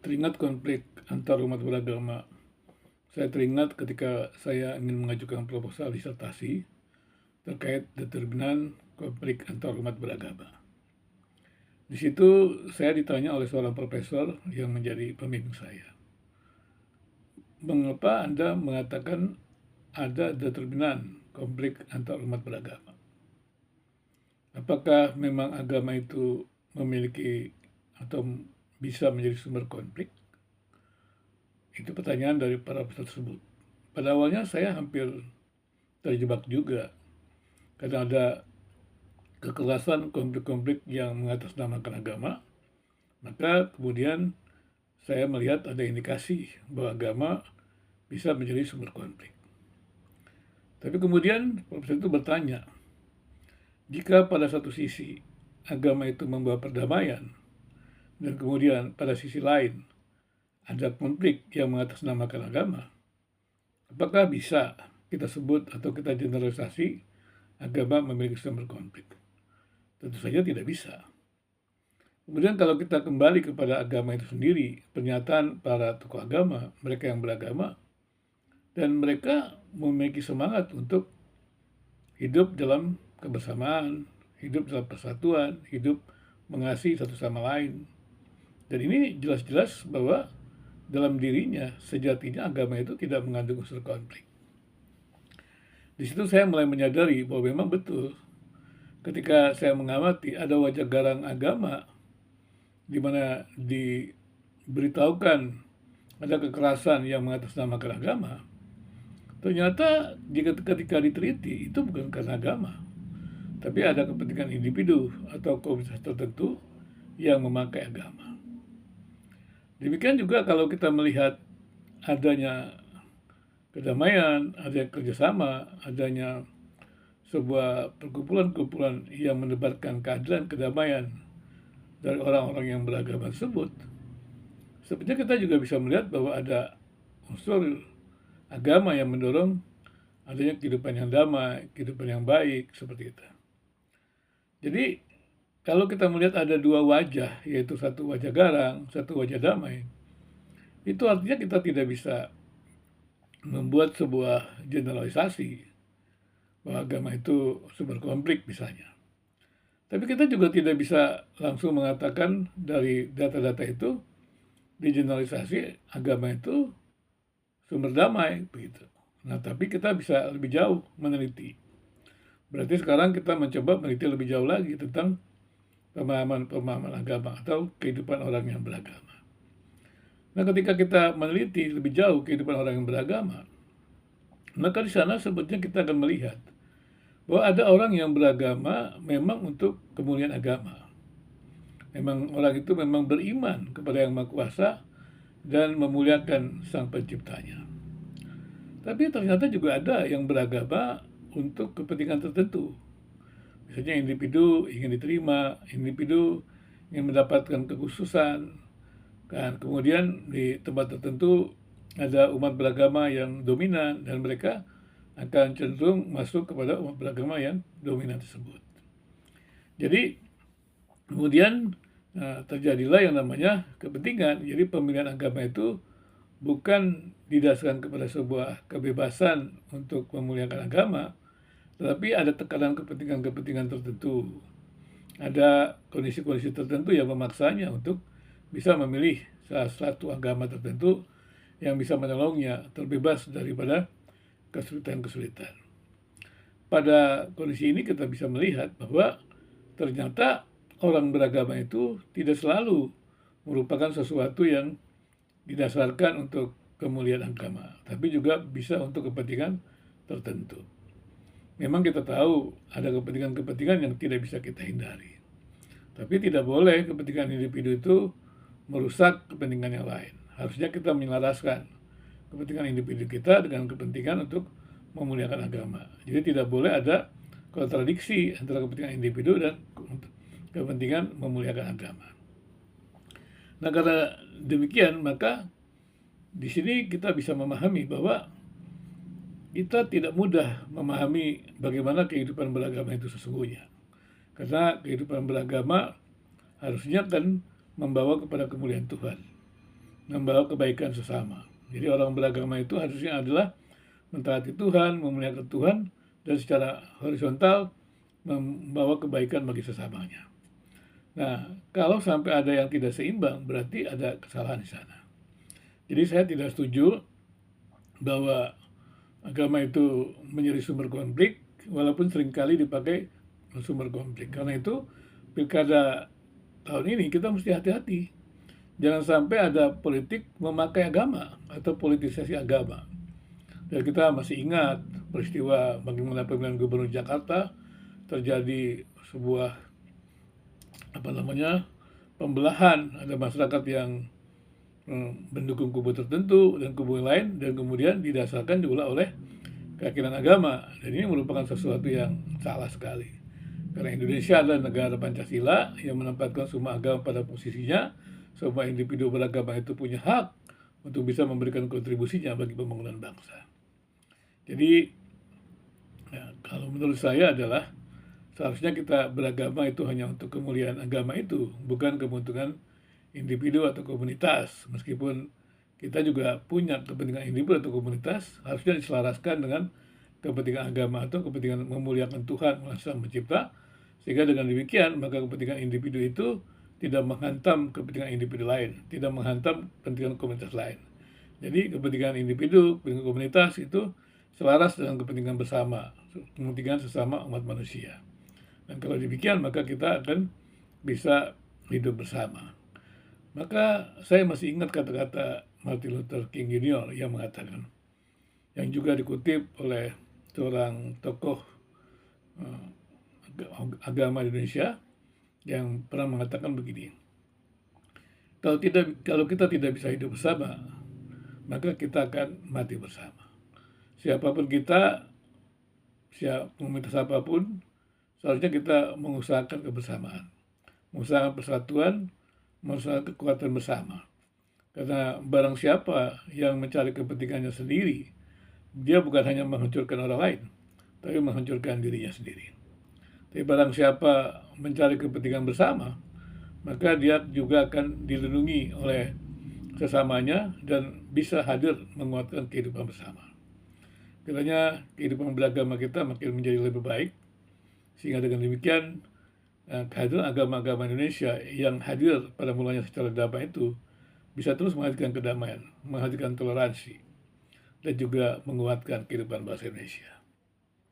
teringat konflik antar umat beragama. Saya teringat ketika saya ingin mengajukan proposal disertasi terkait determinan konflik antar umat beragama. Di situ saya ditanya oleh seorang profesor yang menjadi pembimbing saya. Mengapa Anda mengatakan ada determinan konflik antar umat beragama? Apakah memang agama itu memiliki atau bisa menjadi sumber konflik? Itu pertanyaan dari para peserta tersebut. Pada awalnya saya hampir terjebak juga karena ada kekerasan konflik-konflik yang mengatasnamakan agama. Maka kemudian saya melihat ada indikasi bahwa agama bisa menjadi sumber konflik. Tapi kemudian profesor itu bertanya, jika pada satu sisi agama itu membawa perdamaian, dan kemudian pada sisi lain ada konflik yang mengatasnamakan agama, apakah bisa kita sebut atau kita generalisasi agama memiliki sumber konflik? Tentu saja tidak bisa. Kemudian kalau kita kembali kepada agama itu sendiri, pernyataan para tokoh agama, mereka yang beragama, dan mereka memiliki semangat untuk hidup dalam kebersamaan, hidup dalam persatuan, hidup mengasihi satu sama lain. Dan ini jelas-jelas bahwa dalam dirinya sejatinya agama itu tidak mengandung unsur konflik. Di situ saya mulai menyadari bahwa memang betul ketika saya mengamati ada wajah garang agama di mana diberitahukan ada kekerasan yang mengatasnamakan agama, ternyata ketika diteliti itu bukan karena agama, tapi ada kepentingan individu atau komunitas tertentu yang memakai agama. Demikian juga kalau kita melihat adanya kedamaian, adanya kerjasama, adanya sebuah perkumpulan-kumpulan yang menebarkan keadilan, kedamaian dari orang-orang yang beragama tersebut, sebenarnya kita juga bisa melihat bahwa ada unsur agama yang mendorong adanya kehidupan yang damai, kehidupan yang baik, seperti itu. Jadi, kalau kita melihat ada dua wajah, yaitu satu wajah garang, satu wajah damai, itu artinya kita tidak bisa membuat sebuah generalisasi bahwa agama itu sumber konflik misalnya. Tapi kita juga tidak bisa langsung mengatakan dari data-data itu digeneralisasi agama itu sumber damai begitu. Nah, tapi kita bisa lebih jauh meneliti. Berarti sekarang kita mencoba meneliti lebih jauh lagi tentang pemahaman agama atau kehidupan orang yang beragama. Nah, ketika kita meneliti lebih jauh kehidupan orang yang beragama, maka di sana sebetulnya kita akan melihat bahwa ada orang yang beragama memang untuk kemuliaan agama. Memang orang itu memang beriman kepada Yang Maha Kuasa dan memuliakan Sang Penciptanya. Tapi ternyata juga ada yang beragama untuk kepentingan tertentu. Misalnya individu ingin diterima, individu ingin mendapatkan kekhususan, kan kemudian di tempat tertentu ada umat beragama yang dominan dan mereka akan cenderung masuk kepada umat beragama yang dominan tersebut. Jadi kemudian terjadilah yang namanya kepentingan. Jadi pemilihan agama itu bukan didasarkan kepada sebuah kebebasan untuk memuliakan agama, tetapi ada tekanan kepentingan-kepentingan tertentu. Ada kondisi-kondisi tertentu yang memaksanya untuk bisa memilih salah satu agama tertentu yang bisa menolongnya terbebas daripada kesulitan-kesulitan. Pada kondisi ini kita bisa melihat bahwa ternyata orang beragama itu tidak selalu merupakan sesuatu yang didasarkan untuk kemuliaan agama, tapi juga bisa untuk kepentingan tertentu. Memang kita tahu ada kepentingan-kepentingan yang tidak bisa kita hindari. Tapi tidak boleh kepentingan individu itu merusak kepentingan yang lain. Harusnya kita menyelaraskan kepentingan individu kita dengan kepentingan untuk memuliakan agama. Jadi tidak boleh ada kontradiksi antara kepentingan individu dan kepentingan memuliakan agama. Nah, karena demikian, maka di sini kita bisa memahami bahwa kita tidak mudah memahami bagaimana kehidupan beragama itu sesungguhnya. Karena kehidupan beragama harusnya kan membawa kepada kemuliaan Tuhan. membawa kebaikan sesama. Jadi orang beragama itu harusnya adalah mentaati Tuhan, memuliakan Tuhan, dan secara horizontal membawa kebaikan bagi sesamanya. Nah, kalau sampai ada yang tidak seimbang, berarti ada kesalahan di sana. Jadi saya tidak setuju bahwa agama itu menjadi sumber konflik, walaupun seringkali dipakai sumber konflik. Karena itu, pilkada tahun ini kita mesti hati-hati. Jangan sampai ada politik memakai agama atau politisasi agama. Dan kita masih ingat peristiwa bagaimana pemilihan gubernur Jakarta terjadi sebuah pembelahan, ada masyarakat yang mendukung kubu tertentu dan kubu yang lain, dan kemudian didasarkan juga oleh keyakinan agama. Dan ini merupakan sesuatu yang salah sekali. Karena Indonesia adalah negara Pancasila yang menempatkan semua agama pada posisinya, semua individu beragama itu punya hak untuk bisa memberikan kontribusinya bagi pembangunan bangsa. Jadi, ya, kalau menurut saya adalah seharusnya kita beragama itu hanya untuk kemuliaan agama itu, bukan keuntungan individu atau komunitas. Meskipun kita juga punya kepentingan individu atau komunitas, harusnya diselaraskan dengan kepentingan agama atau kepentingan memuliakan Tuhan, Sang Pencipta, sehingga dengan demikian maka kepentingan individu itu tidak menghantam kepentingan individu lain, tidak menghantam kepentingan komunitas lain. Jadi kepentingan individu, kepentingan komunitas itu selaras dengan kepentingan bersama, kepentingan sesama umat manusia. Dan kalau demikian maka kita akan bisa hidup bersama. Maka saya masih ingat kata-kata Martin Luther King Jr. yang mengatakan, yang juga dikutip oleh seorang tokoh agama Indonesia yang pernah mengatakan begini, kalau kita tidak bisa hidup bersama, maka kita akan mati bersama. Siapapun kita, komunitas apapun, seharusnya kita mengusahakan kebersamaan, mengusahakan persatuan, mengusahakan kekuatan bersama. Karena barang siapa yang mencari kepentingannya sendiri, dia bukan hanya menghancurkan orang lain, tapi menghancurkan dirinya sendiri. Tapi barang siapa mencari kepentingan bersama, maka dia juga akan dilindungi oleh sesamanya dan bisa hadir menguatkan kehidupan bersama. Kiranya kehidupan beragama kita makin menjadi lebih baik, sehingga dengan demikian kehadiran agama-agama Indonesia yang hadir pada mulanya secara damai itu bisa terus menghadirkan kedamaian, menghadirkan toleransi, dan juga menguatkan kehidupan bangsa Indonesia.